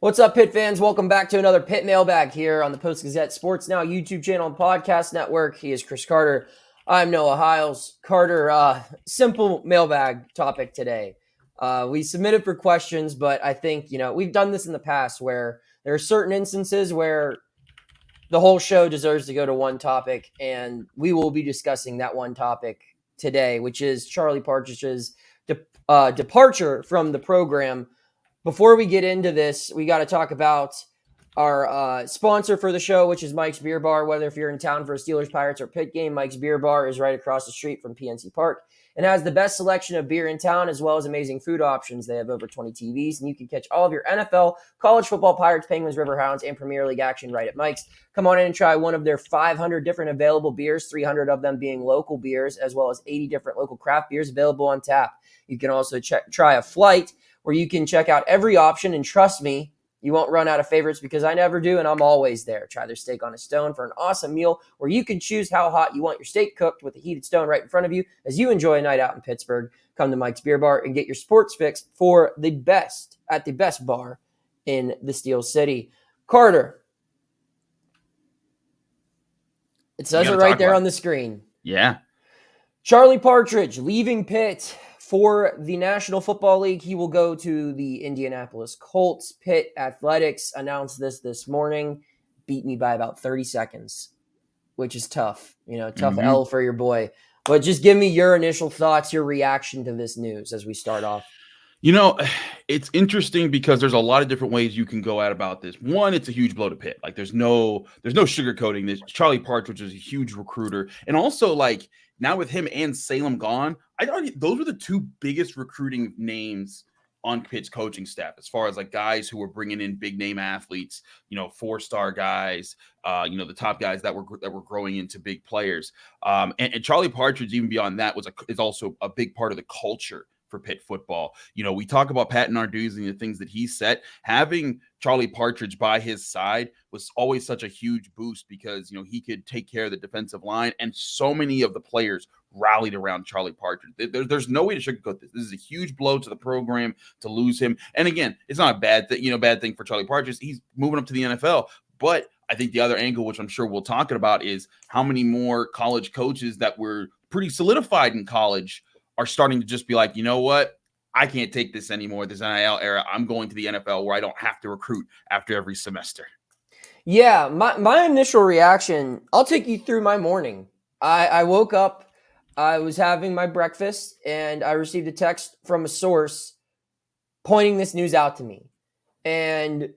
What's up, Pitt fans? Welcome back to another Pitt mailbag here on the Post-Gazette Sports Now YouTube channel and podcast network. He is Chris Carter. I'm Noah Hiles. Carter, simple mailbag topic today. We submitted for questions, but I think, we've done this in the past where there are certain instances where the whole show deserves to go to one topic, and we will be discussing that one topic today, which is Charlie Partridge's departure from the program. Before we get into this, we got to talk about our sponsor for the show, which is Mike's Beer Bar. Whether if you're in town for a Steelers, Pirates, or Pitt game, Mike's Beer Bar is right across the street from PNC Park and has the best selection of beer in town as well as amazing food options. They have over 20 TVs, and you can catch all of your NFL, college football, Pirates, Penguins, Riverhounds, and Premier League action right at Mike's. Come on in and try one of their 500 different available beers, 300 of them being local beers, as well as 80 different local craft beers available on tap. You can also try a flight where you can check out every option, and trust me, you won't run out of favorites because I never do, and I'm always there. Try their steak on a stone for an awesome meal where you can choose how hot you want your steak cooked with a heated stone right in front of you as you enjoy a night out in Pittsburgh. Come to Mike's Beer Bar and get your sports fix for the best at the best bar in the Steel City. Carter, it says it right there on the screen. Yeah. Charlie Partridge leaving Pitt for the National Football League. He will go to the Indianapolis Colts. Pitt Athletics announced this morning. Beat me by about 30 seconds, which is tough. Tough L for your boy. But just give me your initial thoughts, your reaction to this news as we start off. It's interesting because there's a lot of different ways you can go at about this. One, it's a huge blow to Pitt. Like there's no sugarcoating this. Charlie Partridge is a huge recruiter. And also now with him and Salem gone, I thought those were the two biggest recruiting names on Pitt's coaching staff as far as guys who were bringing in big name athletes, 4-star guys, the top guys that were growing into big players. And Charlie Partridge, even beyond that, is also a big part of the culture for Pitt football. We talk about Pat Narduzzi and the things that he set. Having Charlie Partridge by his side was always such a huge boost because, he could take care of the defensive line, and so many of the players rallied around Charlie Partridge. There's no way to sugarcoat this. This is a huge blow to the program to lose him. And again, it's not a bad thing for Charlie Partridge. He's moving up to the NFL, but I think the other angle, which I'm sure we'll talk about, is how many more college coaches that were pretty solidified in college are starting to just be like, you know what? I can't take this anymore, this NIL era. I'm going to the NFL where I don't have to recruit after every semester. Yeah, my initial reaction, I'll take you through my morning. I woke up, I was having my breakfast, and I received a text from a source pointing this news out to me. And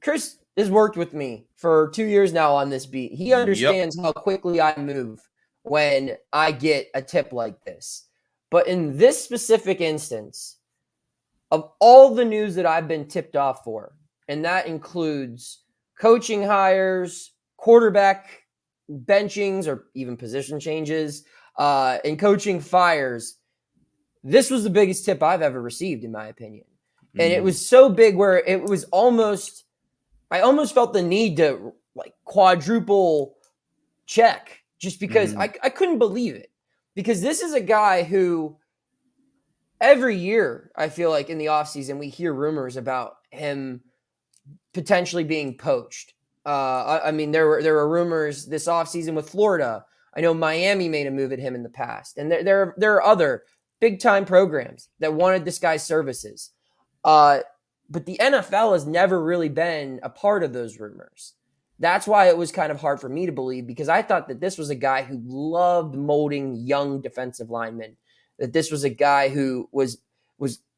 Chris has worked with me for 2 years now on this beat. He understands how quickly I move when I get a tip like this. But in this specific instance, of all the news that I've been tipped off for, and that includes coaching hires, quarterback benchings, or even position changes, and coaching fires, this was the biggest tip I've ever received, in my opinion. And it was so big where it was I almost felt the need to quadruple check just because I couldn't believe it. Because this is a guy who every year, I feel like in the offseason, we hear rumors about him potentially being poached. There were rumors this offseason with Florida. I know Miami made a move at him in the past. And there are other big-time programs that wanted this guy's services. But the NFL has never really been a part of those rumors. That's why it was kind of hard for me to believe, because I thought that this was a guy who loved molding young defensive linemen, that this was a guy who was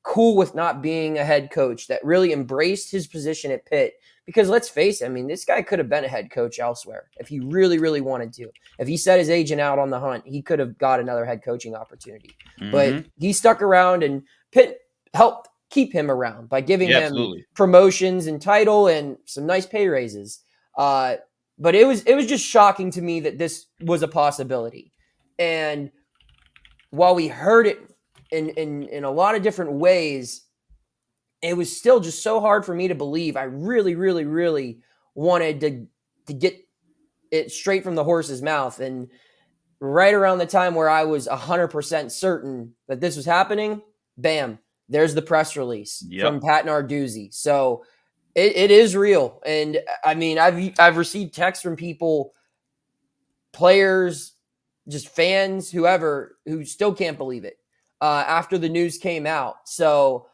cool with not being a head coach, that really embraced his position at Pitt. Because let's face it, this guy could have been a head coach elsewhere if he really, really wanted to. If he set his agent out on the hunt, he could have got another head coaching opportunity. But he stuck around, and Pitt helped keep him around by giving him promotions and title and some nice pay raises. But it was just shocking to me that this was a possibility. And while we heard it in a lot of different ways, it was still just so hard for me to believe. I really, really, really wanted to get it straight from the horse's mouth. And right around the time where I was 100% certain that this was happening, bam, there's the press release from Pat Narduzzi. So It is real. And I mean, I've received texts from people, players, just fans, whoever, who still can't believe it after the news came out. So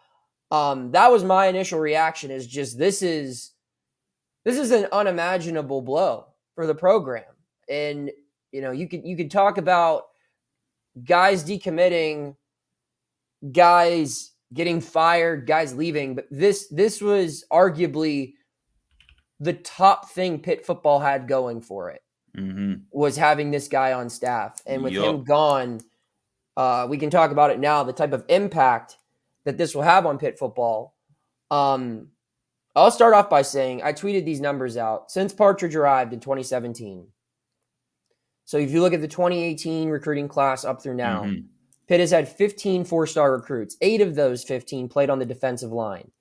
that was my initial reaction, is just this is an unimaginable blow for the program. And you could talk about guys decommitting, guys getting fired, guys leaving, but this was arguably the top thing Pitt football had going for it, was having this guy on staff. And with him gone, we can talk about it now, the type of impact that this will have on Pitt football. I'll start off by saying I tweeted these numbers out since Partridge arrived in 2017. So if you look at the 2018 recruiting class up through now, Pitt has had 15 four-star recruits. 8 of those 15 played on the defensive line.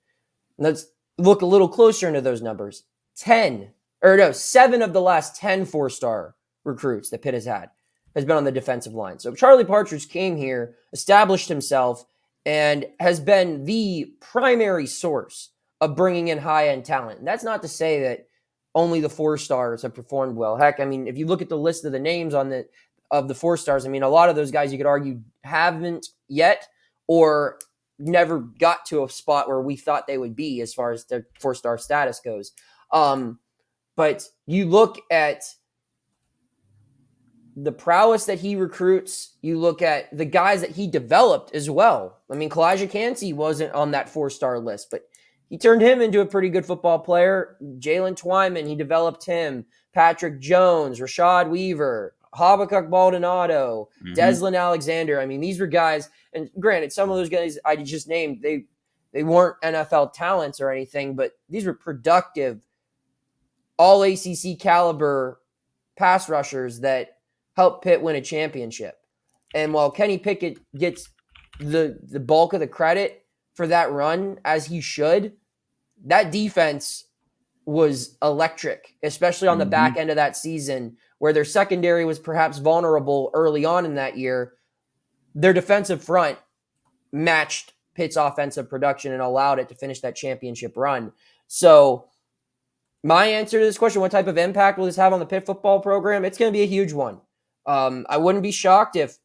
Let's look a little closer into those numbers. 7 of the last 10 four-star recruits that Pitt has had has been on the defensive line. So Charlie Partridge came here, established himself, and has been the primary source of bringing in high-end talent. And that's not to say that only the 4-stars have performed well. Heck, I mean, if you look at the list of the names of the 4-stars, I mean, a lot of those guys you could argue haven't yet or never got to a spot where we thought they would be as far as their 4-star status goes. But you look at the prowess that he recruits, you look at the guys that he developed as well. I mean, Calijah Kancey wasn't on that 4-star list, but he turned him into a pretty good football player. Jaylen Twyman, he developed him. Patrick Jones, Rashad Weaver, Habakkuk Baldonado, Deslin Alexander. I mean, these were guys, and granted, some of those guys I just named, they weren't NFL talents or anything, but these were productive, all ACC caliber pass rushers that helped Pitt win a championship. And while Kenny Pickett gets the bulk of the credit for that run, as he should, that defense was electric, especially on the back end of that season, where their secondary was perhaps vulnerable early on in that year. Their defensive front matched Pitt's offensive production and allowed it to finish that championship run. So my answer to this question, what type of impact will this have on the Pitt football program? It's going to be a huge one. I wouldn't be shocked if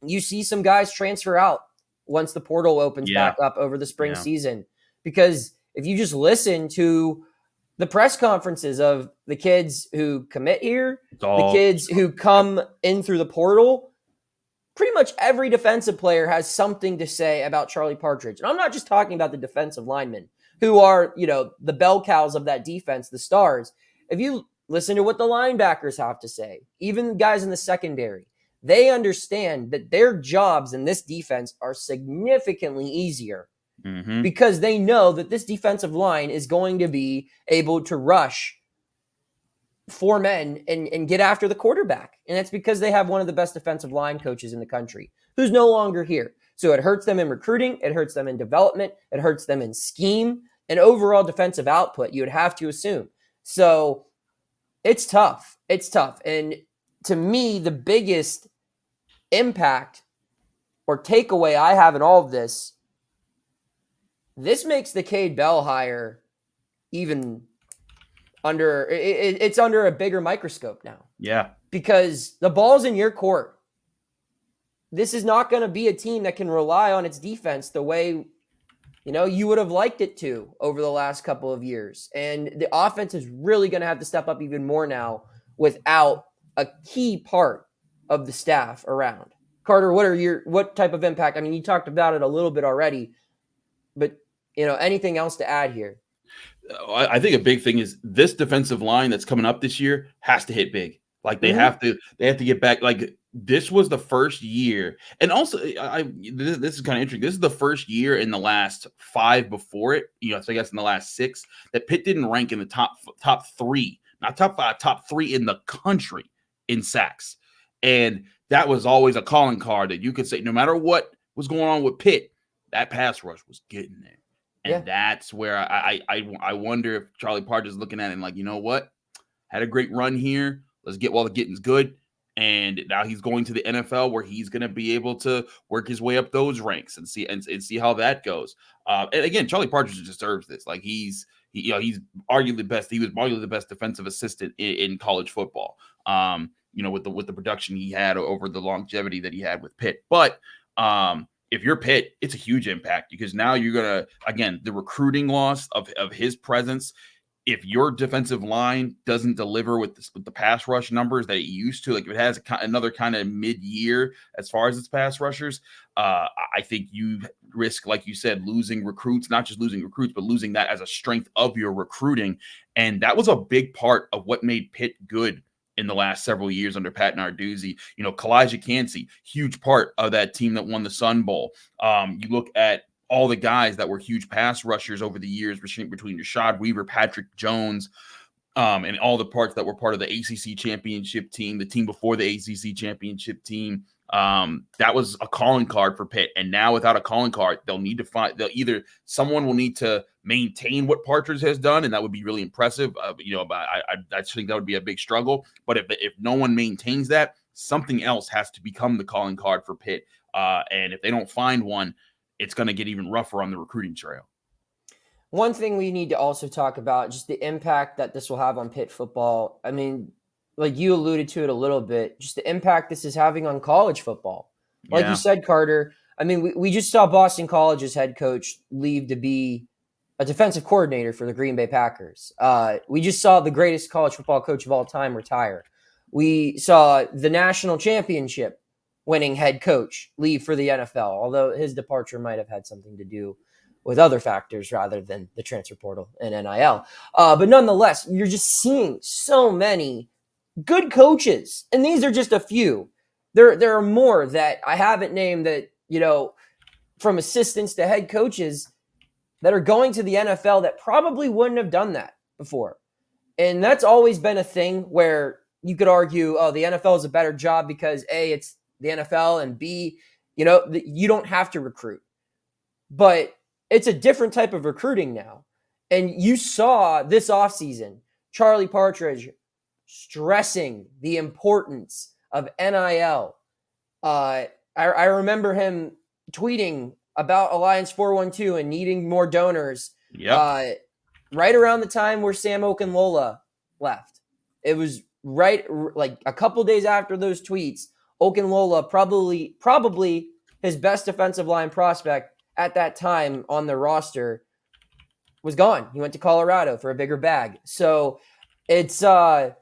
you see some guys transfer out once the portal opens back up over the spring season. Because if you just listen to the press conferences of the kids who commit here, the kids who come in through the portal, pretty much every defensive player has something to say about Charlie Partridge. And I'm not just talking about the defensive linemen who are, the bell cows of that defense, the stars. If you listen to what the linebackers have to say, even guys in the secondary, they understand that their jobs in this defense are significantly easier because they know that this defensive line is going to be able to rush 4 men and get after the quarterback. And that's because they have one of the best defensive line coaches in the country who's no longer here. So it hurts them in recruiting. It hurts them in development. It hurts them in scheme and overall defensive output, you would have to assume. So it's tough. It's tough. And to me, the biggest impact or takeaway I have in all of this makes the Cade Bell hire even it's under a bigger microscope now. Yeah. Because the ball's in your court. This is not going to be a team that can rely on its defense the way, you would have liked it to over the last couple of years. And the offense is really going to have to step up even more now without a key part of the staff around. Carter, what type of impact? I mean, you talked about it a little bit already, but anything else to add here? I think a big thing is this defensive line that's coming up this year has to hit big. Like they have to get back. Like this was the first year, and also this is kind of interesting. This is the first year in the last 5 before it. So I guess in the last 6 that Pitt didn't rank in the top 3, not top 5, top 3 in the country in sacks, and that was always a calling card that you could say no matter what was going on with Pitt, that pass rush was getting there. And that's where I wonder if Charlie Partridge is looking at it and like, you know what? Had a great run here. Let's get while the getting's good. And now he's going to the NFL where he's going to be able to work his way up those ranks and see how that goes. And again, Charlie Partridge deserves this. Like he's arguably the best. He was arguably the best defensive assistant in college football. With the production he had over the longevity that he had with Pitt. But if you're Pitt, it's a huge impact because now you're gonna, again, the recruiting loss of his presence. If your defensive line doesn't deliver with the pass rush numbers that it used to, like if it has another kind of mid-year as far as its pass rushers, I think you risk, like you said, losing recruits, not just losing recruits, but losing that as a strength of your recruiting. And that was a big part of what made Pitt good in the last several years under Pat Narduzzi. Calijah Kancey, huge part of that team that won the Sun Bowl. You look at all the guys that were huge pass rushers over the years between Rashad Weaver, Patrick Jones, and all the parts that were part of the ACC championship team, the team before the ACC championship team. That was a calling card for Pitt. And now without a calling card, someone will need to maintain what Partridge has done, and that would be really impressive. But I think that would be a big struggle. But if no one maintains that, something else has to become the calling card for Pitt. And if they don't find one, it's going to get even rougher on the recruiting trail. One thing we need to also talk about, just the impact that this will have on Pitt football. I mean, like you alluded to it a little bit, just the impact this is having on college football. Like you said, Carter, I mean, we just saw Boston College's head coach leave to be a defensive coordinator for the Green Bay Packers. We just saw the greatest college football coach of all time retire. We saw the national championship winning head coach leave for the NFL, although his departure might have had something to do with other factors rather than the transfer portal and NIL. But nonetheless, you're just seeing so many good coaches, and these are just a few. There are more that I haven't named that, from assistants to head coaches that are going to the NFL that probably wouldn't have done that before. And that's always been a thing where you could argue, the NFL is a better job because A, it's the NFL, and B, you don't have to recruit. But it's a different type of recruiting now. And you saw this offseason, Charlie Partridge stressing the importance of NIL. I remember him tweeting about Alliance 412 and needing more donors. Right around the time where Sam Okunlola left. It was right, like a couple days after those tweets. Okunlola, probably his best defensive line prospect at that time on the roster, was gone. He went to Colorado for a bigger bag. So it's something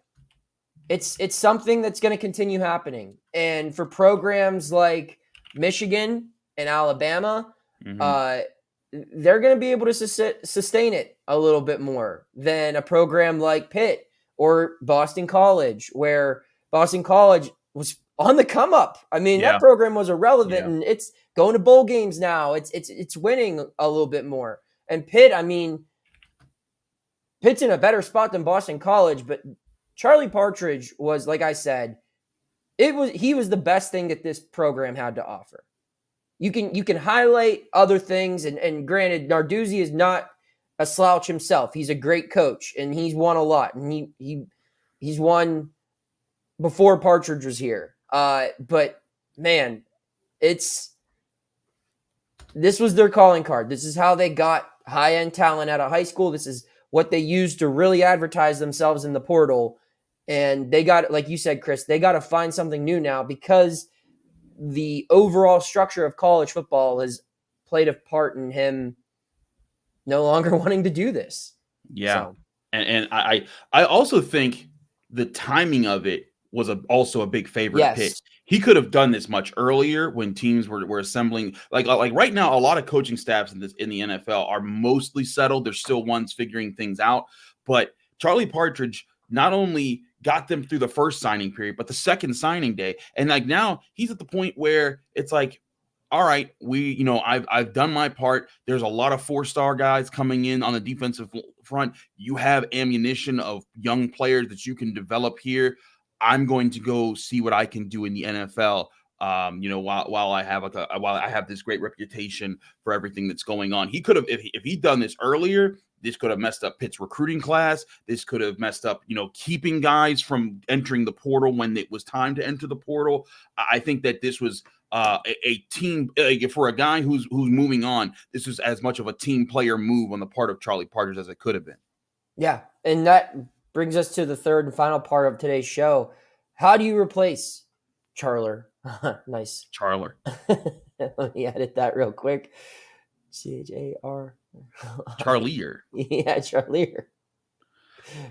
that's going to continue happening. And for programs like Michigan and Alabama, they're going to be able to sustain it a little bit more than a program like Pitt or Boston College, where Boston College was on the come up. I mean, that program was irrelevant, and it's going to bowl games now. It's winning a little bit more. And Pitt, I mean, Pitt's in a better spot than Boston College, but Charlie Partridge was, like I said, he was the best thing that this program had to offer. You can highlight other things, and granted, Narduzzi is not a slouch himself. He's a great coach, and he's won a lot, and he's won before Partridge was here. But man, this was their calling card. This is how they got high-end talent out of high school. This is what they used to really advertise themselves in the portal. And they got, like you said, Chris, they got to find something new now because the overall structure of college football has played a part in him no longer wanting to do this. Yeah. So. And I also think the timing of it was also a big favorite pick. He could have done this much earlier when teams were assembling. Like right now, a lot of coaching staffs in the NFL are mostly settled. There's still ones figuring things out. But Charlie Partridge not only got them through the first signing period, but the second signing day. And like now he's at the point where it's like, all right, I've done my part. There's a lot of 4-star guys coming in on the defensive front. You have ammunition of young players that you can develop here. I'm going to go see what I can do in the NFL. While I have this great reputation for everything that's going on. He could have, if he'd done this earlier, This could have messed up Pitt's recruiting class. This could have messed up, keeping guys from entering the portal when it was time to enter the portal. I think that this was a team for a guy who's moving on. This was as much of a team player move on the part of Charlie Partridge as it could have been. Yeah, and that brings us to the third and final part of today's show. How do you replace Charler? Nice. Charler. Let me edit that real quick. C-H-A-R. Charlier. Yeah, Charlier.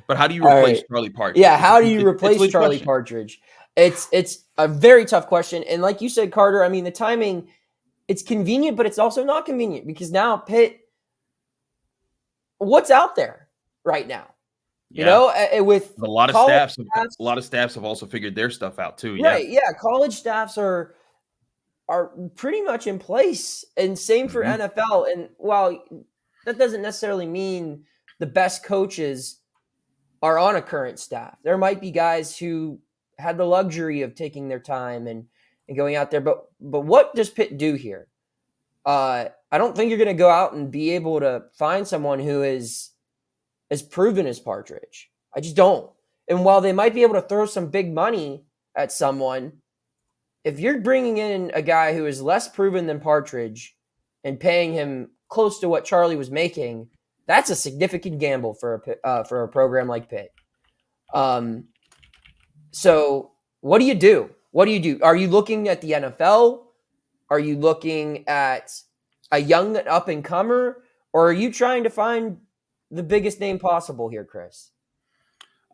But how do you replace Charlie Partridge? Yeah, how do you replace Charlie Partridge? It's a very tough question. And like you said, Carter, I mean, the timing, it's convenient, but it's also not convenient because now Pitt, what's out there right now? Yeah. With a lot of staffs have also figured their stuff out too. Yeah. Right. Yeah. College staffs are pretty much in place, and same for NFL. And while that doesn't necessarily mean the best coaches are on a current staff, there might be guys who had the luxury of taking their time and going out there. But what does Pitt do here? I don't think you're going to go out and be able to find someone who is as proven as Partridge. I just don't. And while they might be able to throw some big money at someone, if you're bringing in a guy who is less proven than Partridge and paying him close to what Charlie was making, that's a significant gamble for a program like Pitt. So what do you do? What do you do? Are you looking at the NFL? Are you looking at a young up-and-comer? Or are you trying to find the biggest name possible here, Chris?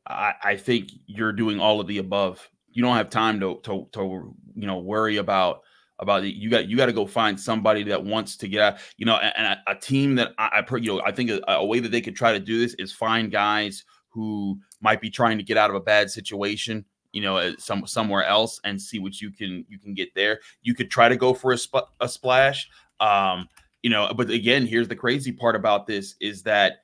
I think you're doing all of the above. You don't have time to worry about it. You got to go find somebody that wants to get out, and a team that I think a way that they could try to do this is find guys who might be trying to get out of a bad situation, somewhere else, and see what you can get there. You could try to go for a splash, but again, here's the crazy part about this is that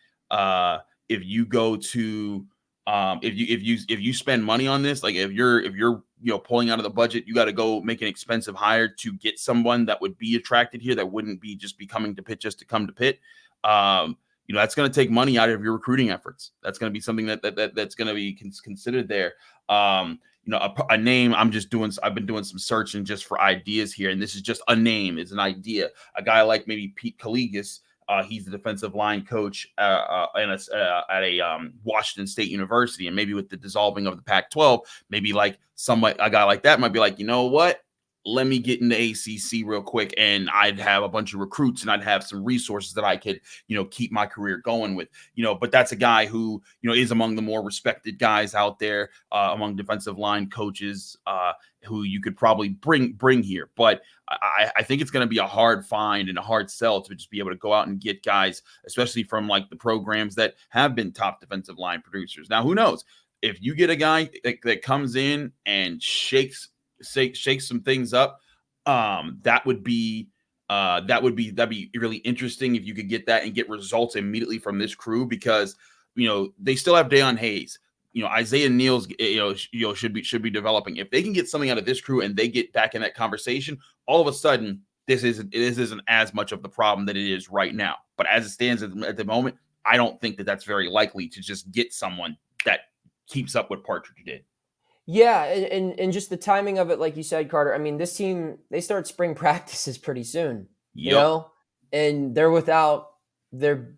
if you go to if you spend money on this, like if you're pulling out of the budget, you got to go make an expensive hire to get someone that would be attracted here, that wouldn't be just be coming to Pitt just to come to Pitt. That's going to take money out of your recruiting efforts. That's going to be something that's going to be considered there. A name I've been doing some searching just for ideas here, and this is just a name. It's an idea. A guy like maybe Pete Calijah. He's the defensive line coach at a Washington State University, and maybe with the dissolving of the Pac-12, maybe like a guy like that might be like, you know what? Let me get into ACC real quick, and I'd have a bunch of recruits, and I'd have some resources that I could, keep my career going with, But that's a guy who, is among the more respected guys out there among defensive line coaches who you could probably bring here. But I think it's going to be a hard find and a hard sell to just be able to go out and get guys, especially from like the programs that have been top defensive line producers. Now, who knows if you get a guy that comes in and shakes some things up, that'd be really interesting if you could get that and get results immediately from this crew, because they still have Deion Hayes, Isaiah Neal's should be developing. If they can get something out of this crew and they get back in that conversation, all of a sudden this isn't as much of the problem that it is right now. But as it stands at the moment, I don't think that that's very likely to just get someone that keeps up what Partridge did. Yeah, and just the timing of it, like you said, Carter. I mean, this team, they start spring practices pretty soon, and they're without their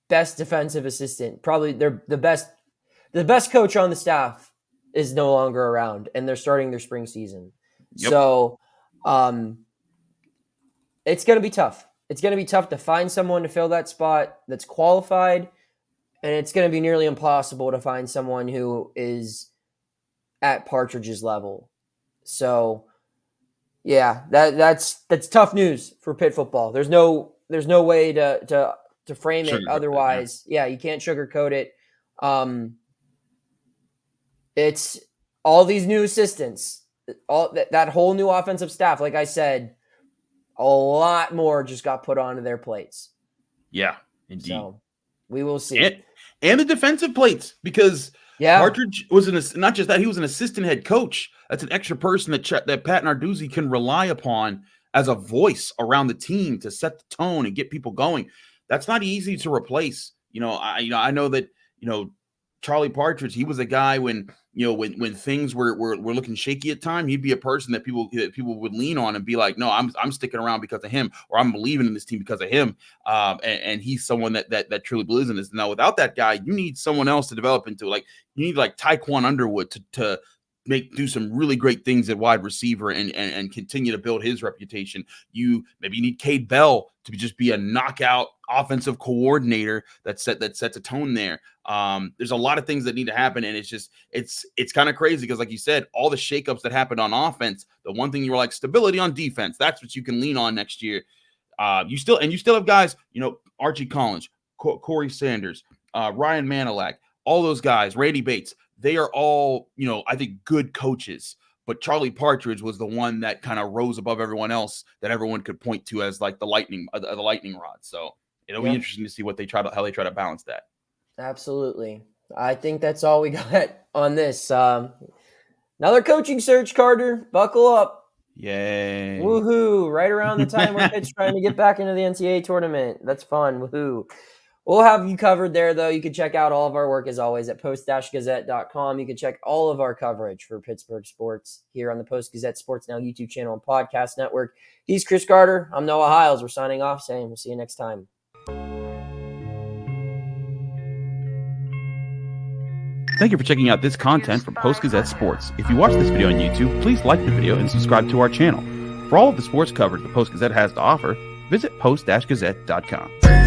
best defensive assistant. Probably the best coach on the staff is no longer around, and they're starting their spring season. Yep. So it's going to be tough. It's going to be tough to find someone to fill that spot that's qualified. And it's going to be nearly impossible to find someone who is at Partridge's level. So, yeah, that's tough news for Pitt football. There's no way to frame it otherwise. Yeah, you can't sugarcoat it. It's all these new assistants, all that whole new offensive staff. Like I said, a lot more just got put onto their plates. Yeah, indeed. So we will see. And the defensive plates, because Partridge was not just that, he was an assistant head coach. That's an extra person that Pat Narduzzi can rely upon as a voice around the team to set the tone and get people going. that's not easy to replace. I know that, Charlie Partridge, he was a guy when things were looking shaky at time, he'd be a person that people would lean on and be like, no, I'm sticking around because of him, or I'm believing in this team because of him. And he's someone that truly believes in this. Now, without that guy, you need someone else to develop into. Like, you need like Tyquan Underwood to do some really great things at wide receiver and continue to build his reputation. You need Cade Bell to just be a knockout offensive coordinator that sets a tone there. There's a lot of things that need to happen, and it's kind of crazy because, like you said, all the shakeups that happened on offense, the one thing you were like, stability on defense, that's what you can lean on next year. You still have guys, Archie Collins, Corey Sanders, Ryan Manilak, all those guys, Randy Bates. They are all, I think, good coaches. But Charlie Partridge was the one that kind of rose above everyone else that everyone could point to as like the lightning rod. So it'll be interesting to see how they try to balance that. Absolutely. I think that's all we got on this. Another coaching search, Carter. Buckle up. Yay. Woohoo. Right around the time where Pitt's trying to get back into the NCAA tournament. That's fun. Woohoo. We'll have you covered there, though. You can check out all of our work, as always, at post-gazette.com. You can check all of our coverage for Pittsburgh sports here on the Post-Gazette Sports Now YouTube channel and podcast network. He's Chris Carter. I'm Noah Hiles. We're signing off, saying we'll see you next time. Thank you for checking out this content from Post-Gazette Sports. If you watch this video on YouTube, please like the video and subscribe to our channel. For all of the sports coverage the Post-Gazette has to offer, visit post-gazette.com.